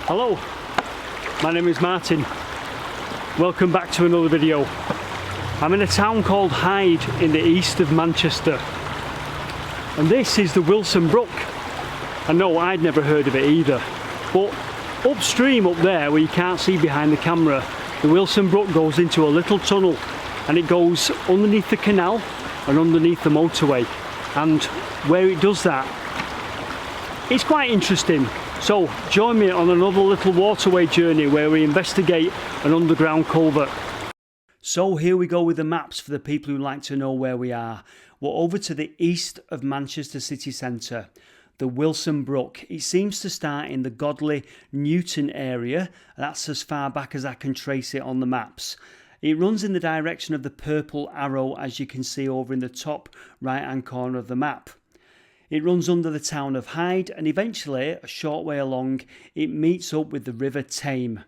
Hello, my name is Martin. Welcome back to another video. I'm in a town called Hyde in the east of Manchester. And this is the Wilson Brook. I know I'd never heard of it either. But upstream up there, where you can't see behind the camera, the Wilson Brook goes into a little tunnel and it goes underneath the canal and underneath the motorway. And where it does that, it's quite interesting. So join me on another little waterway journey where we investigate an underground culvert. So here we go with the maps for the people who like to know where we are. We're over to the east of Manchester city centre, the Wilson Brook. It seems to start in the Godley Newton area. That's as far back as I can trace it on the maps. It runs in the direction of the purple arrow, as you can see over in the top right hand corner of the map. It runs under the town of Hyde, and eventually, a short way along, it meets up with the river Tame.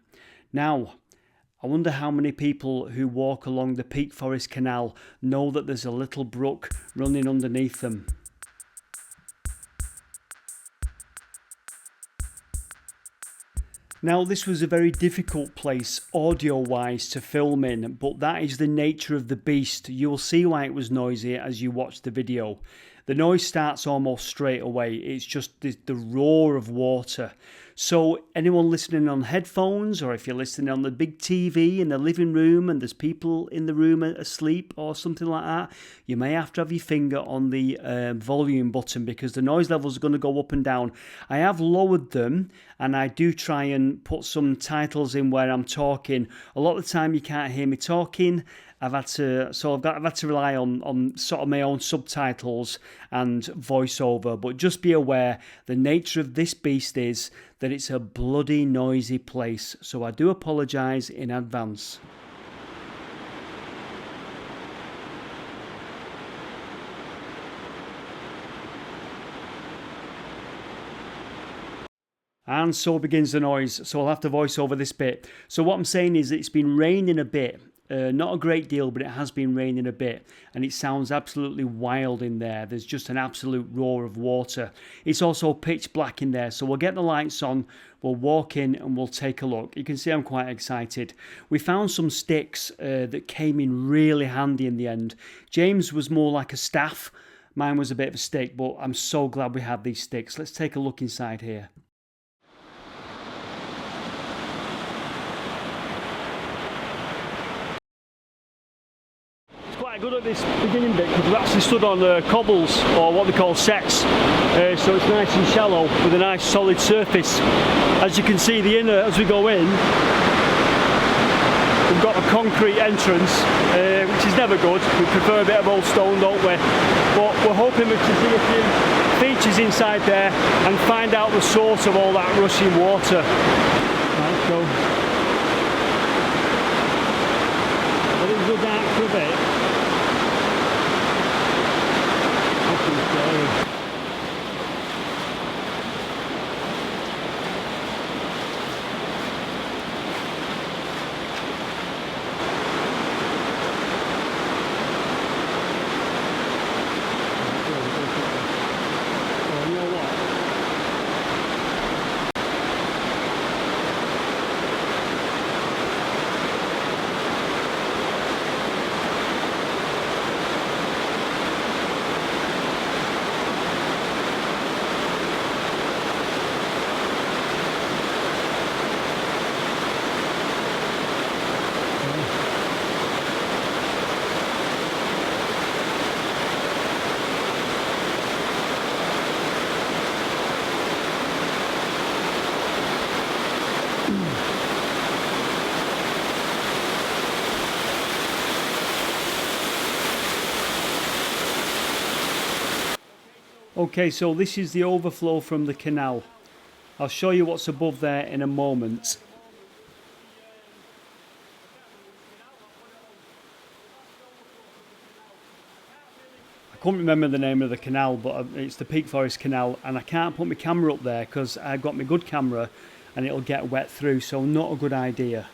Now, I wonder how many people who walk along the Peak Forest Canal know that there's a little brook running underneath them. Now, this was a very difficult place audio-wise to film in, but that is the nature of the beast. You'll see why it was noisy as you watch the video. The noise starts almost straight away. It's just the roar of water. So anyone listening on headphones, or if you're listening on the big TV in the living room and there's people in the room asleep or something like that, you may have to have your finger on the volume button because the noise levels are going to go up and down. I have lowered them, and I do try and put some titles in where I'm talking. A lot of the time you can't hear me talking. I've had to rely on sort of my own subtitles and voiceover, but just be aware the nature of this beast is that it's a bloody noisy place, so I do apologise in advance. And so begins the noise, so I'll have to voice over this bit. So what I'm saying is that it's been raining a bit. Not a great deal, but it has been raining a bit, and it sounds absolutely wild in there. There's just an absolute roar of water. It's also pitch black in there, so we'll get the lights on, we'll walk in and we'll take a look. You can see I'm quite excited. We found some sticks that came in really handy in the end. James was more like a staff, mine was a bit of a stick, but I'm so glad we had these sticks. Let's take a look inside here. Quite good at this beginning bit because we've actually stood on cobbles, or what they call sets, so it's nice and shallow with a nice solid surface. As you can see, the inner, as we go in, we've got a concrete entrance, which is never good. We prefer a bit of old stone, don't we? But we're hoping we can see a few features inside there and find out the source of all that rushing water. Right, let's go. Let it go dark for a bit. Okay, so this is the overflow from the canal. I'll show you what's above there in a moment. I couldn't remember the name of the canal, but it's the Peak Forest Canal, and I can't put my camera up there because I've got my good camera and it'll get wet through, so not a good idea.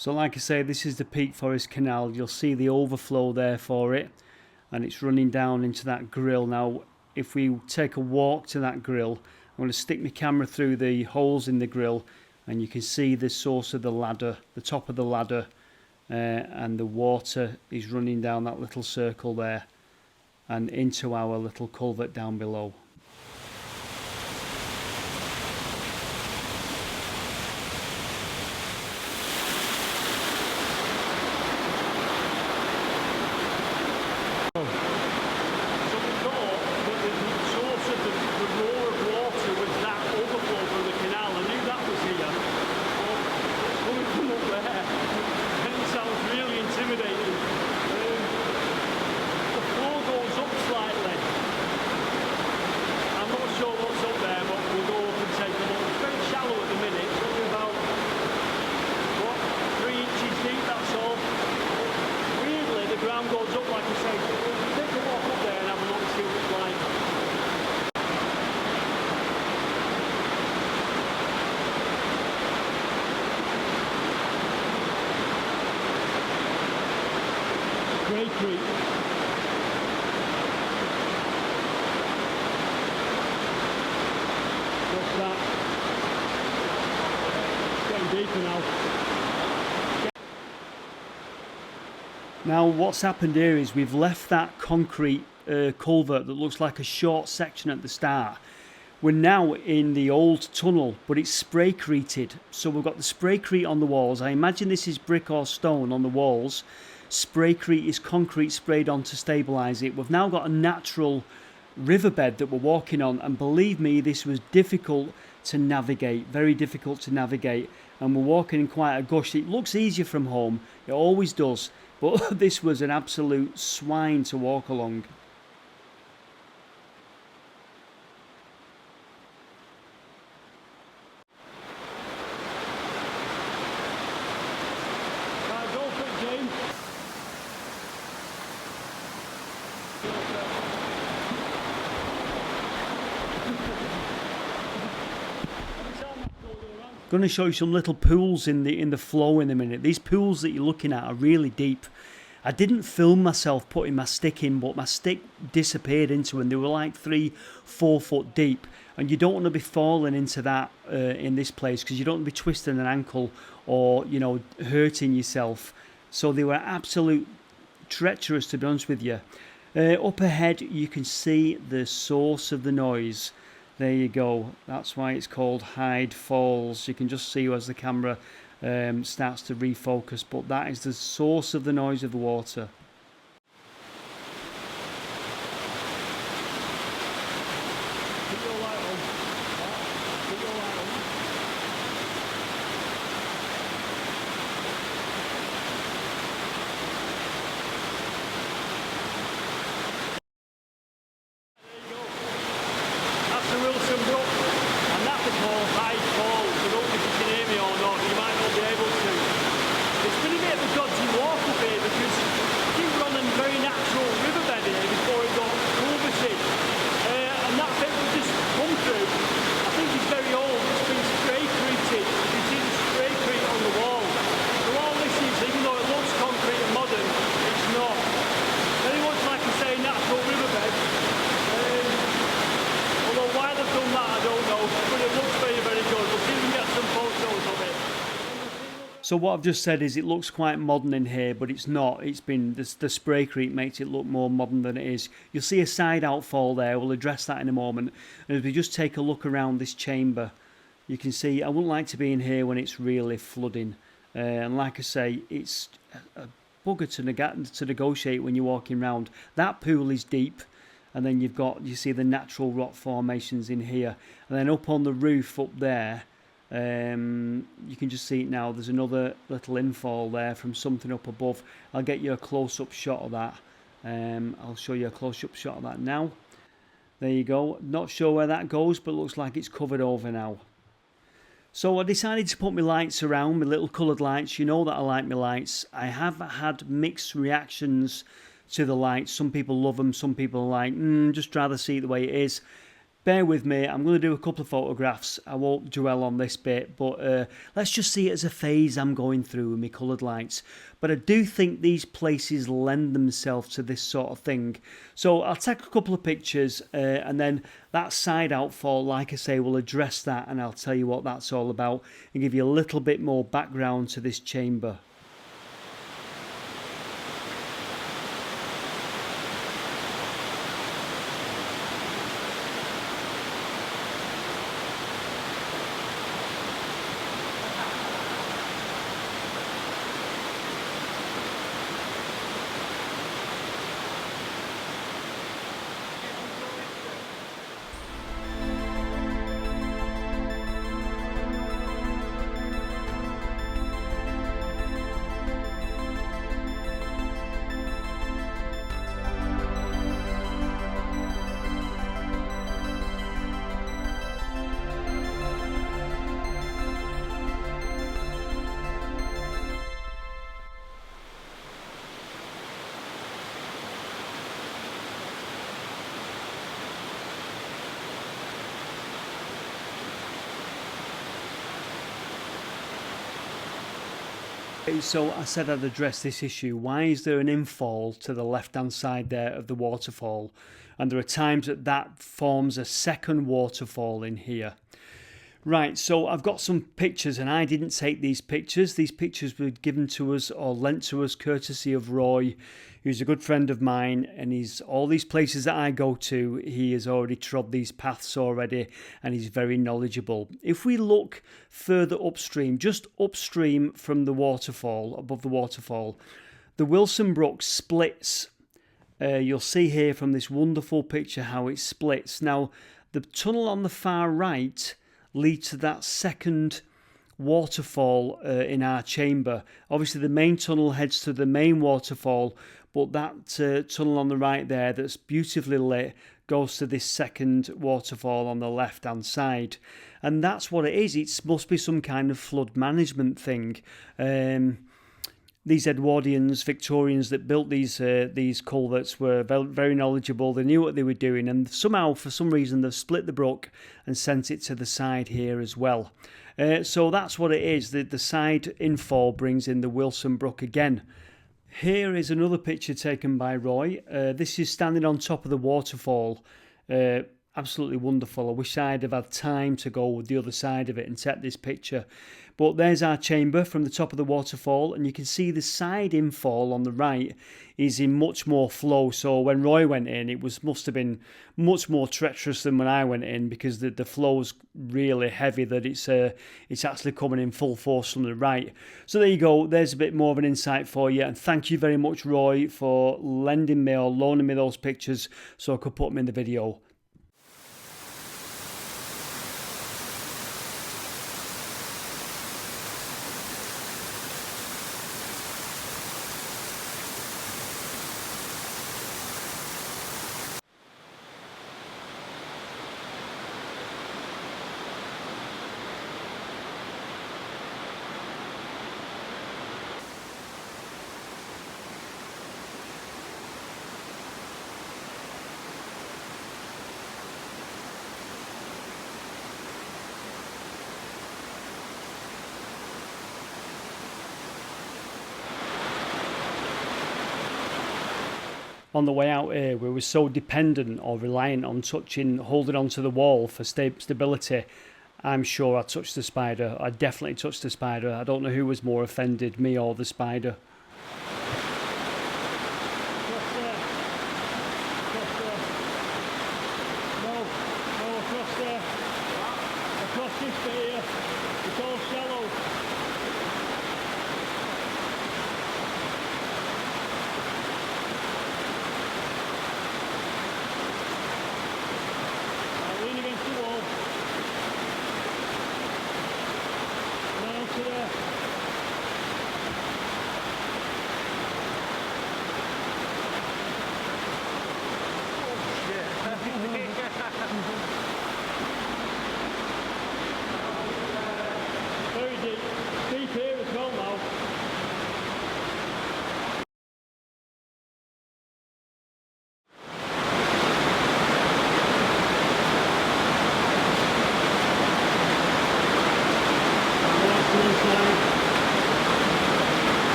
So like I say, this is the Peak Forest Canal. You'll see the overflow there for it, and it's running down into that grill. Now if we take a walk to that grill, I'm going to stick my camera through the holes in the grill, and you can see the source of the ladder, the top of the ladder, and the water is running down that little circle there and into our little culvert down below. Great creek. What's that? It's getting deeper now. Now what's happened here is we've left that concrete culvert that looks like a short section at the start. We're now in the old tunnel, but it's spray-created. So we've got the spray-crete on the walls. I imagine this is brick or stone on the walls. Spray-crete is concrete sprayed on to stabilise it. We've now got a natural riverbed that we're walking on, and believe me, this was difficult to navigate, very difficult to navigate, and we're walking in quite a gush. It looks easier from home, it always does, but this was an absolute swine to walk along. Going to show you some little pools in the flow in a minute. These pools that you're looking at are really deep. I didn't film myself putting my stick in, but my stick disappeared into them. They were like 3-4 foot deep, and you don't want to be falling into that in this place, because you don't want to be twisting an ankle or, you know, hurting yourself. So they were absolute treacherous, to be honest with you. Up ahead you can see the source of the noise. There you go. That's why it's called Hyde Falls. You can just see as the camera starts to refocus, but that is the source of the noise of the water. So what I've just said is it looks quite modern in here, but it's not. It's been the spray-crete makes it look more modern than it is. You'll see a side outfall there. We'll address that in a moment. And if we just take a look around this chamber, you can see I wouldn't like to be in here when it's really flooding. And like I say, it's a bugger to negotiate when you're walking around. That pool is deep, and then you see the natural rock formations in here, and then up on the roof up there. You can just see it now. There's another little infall there from something up above. I'll get you a close-up shot of that. I'll show you a close-up shot of that now. There you go. Not sure where that goes, but looks like it's covered over now. So I decided to put my lights around, my little coloured lights. You know that I like my lights. I have had mixed reactions to the lights. Some people love them, some people are like, just rather see it the way it is. bear with me, I'm going to do a couple of photographs. I won't dwell on this bit, but let's just see it as a phase I'm going through with my coloured lights. But I do think these places lend themselves to this sort of thing. So I'll take a couple of pictures and then that side outfall, like I say, will address that, and I'll tell you what that's all about and give you a little bit more background to this chamber. So I said I'd address this issue. Why is there an infall to the left hand side there of the waterfall? And there are times that that forms a second waterfall in here. Right, so I've got some pictures, and I didn't take these pictures. These pictures were given to us or lent to us courtesy of Roy, who's a good friend of mine, and he's all these places that I go to, he has already trod these paths already, and he's very knowledgeable. If we look further upstream, just upstream from the waterfall, above the waterfall, the Wilson Brook splits. You'll see here from this wonderful picture how it splits. Now, the tunnel on the far right lead to that second waterfall in our chamber. Obviously the main tunnel heads to the main waterfall, but that tunnel on the right there that's beautifully lit goes to this second waterfall on the left hand side, and that's what it is. It must be some kind of flood management thing. These Edwardians, Victorians that built these culverts were very knowledgeable. They knew what they were doing, and somehow, for some reason, they've split the brook and sent it to the side here as well. So that's what it is. The side infall brings in the Wilson Brook again. Here is another picture taken by Roy. This is standing on top of the waterfall. Absolutely wonderful. I wish I'd have had time to go with the other side of it and take this picture. But there's our chamber from the top of the waterfall, and you can see the side infall on the right is in much more flow. So when Roy went in, it must have been much more treacherous than when I went in, because the flow's really heavy, that it's actually coming in full force from the right. So there you go. There's a bit more of an insight for you, and thank you very much, Roy, for lending me or loaning me those pictures so I could put them in the video. On the way out here, we were so dependent or reliant on holding onto the wall for stability. I'm sure I touched the spider. I definitely touched the spider. I don't know who was more offended, me or the spider.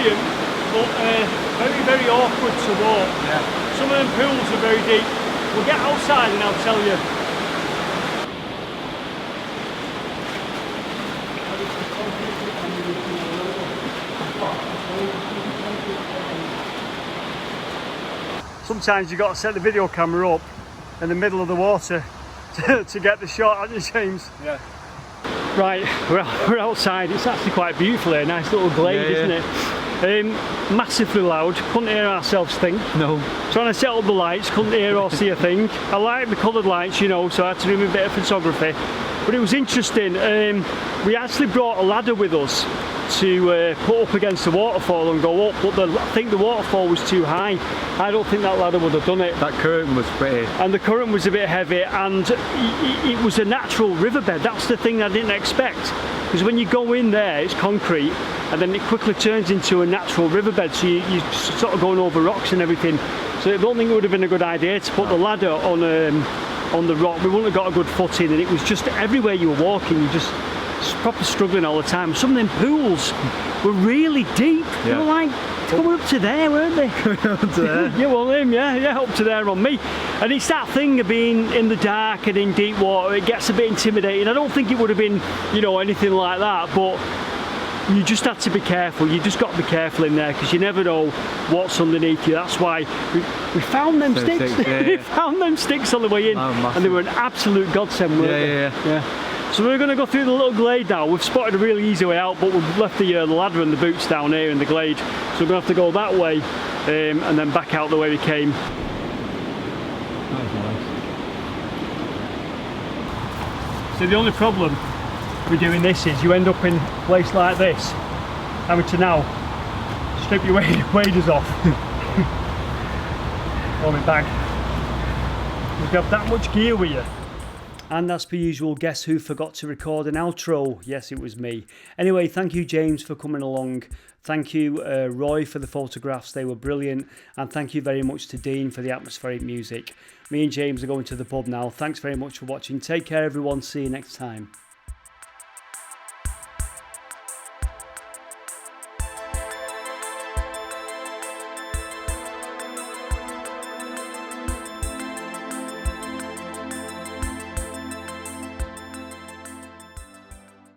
brilliant, but very, very awkward to walk. Yeah. Some of them pools are very deep. We'll get outside and I'll tell you. Sometimes you've got to set the video camera up in the middle of the water to get the shot, haven't you, James? Yeah. Right, we're outside. It's actually quite beautiful here. Nice little glade, isn't it? Massively loud. Couldn't hear ourselves think. No. Trying to set up the lights. Couldn't hear or see a thing. I like the coloured lights, you know, so I had to do a bit of photography. But it was interesting. We actually brought a ladder with us to put up against the waterfall and go up, but I think the waterfall was too high. I don't think that ladder would have done it. That current was pretty. And the current was a bit heavy, and it was a natural riverbed. That's the thing I didn't expect, because when you go in there, it's concrete, and then it quickly turns into a natural riverbed, so you're sort of going over rocks and everything. So I don't think it would have been a good idea to put the ladder on the rock. We wouldn't have got a good footing, and it was just everywhere you were walking, you just proper struggling all the time. Some of them pools were really deep. They were like coming up to there, weren't they? Up to there. Yeah, well, yeah, up to there on me. And it's that thing of being in the dark and in deep water. It gets a bit intimidating. I don't think it would have been, you know, anything like that, but you just had to be careful. You just got to be careful in there, because you never know what's underneath you. That's why we found them sticks. We found them sticks on the way in, and they were an absolute godsend, weren't they? Yeah. So we're going to go through the little glade now. We've spotted a really easy way out, but we've left the ladder and the boots down here in the glade. So we're going to have to go that way and then back out the way we came. So the only problem with doing this is you end up in a place like this, having to now strip your waders off. Oh, my bag. You've got that much gear with you. And as per usual, guess who forgot to record an outro? Yes, it was me. Anyway, thank you, James, for coming along. Thank you, Roy, for the photographs. They were brilliant. And thank you very much to Dean for the atmospheric music. Me and James are going to the pub now. Thanks very much for watching. Take care, everyone. See you next time.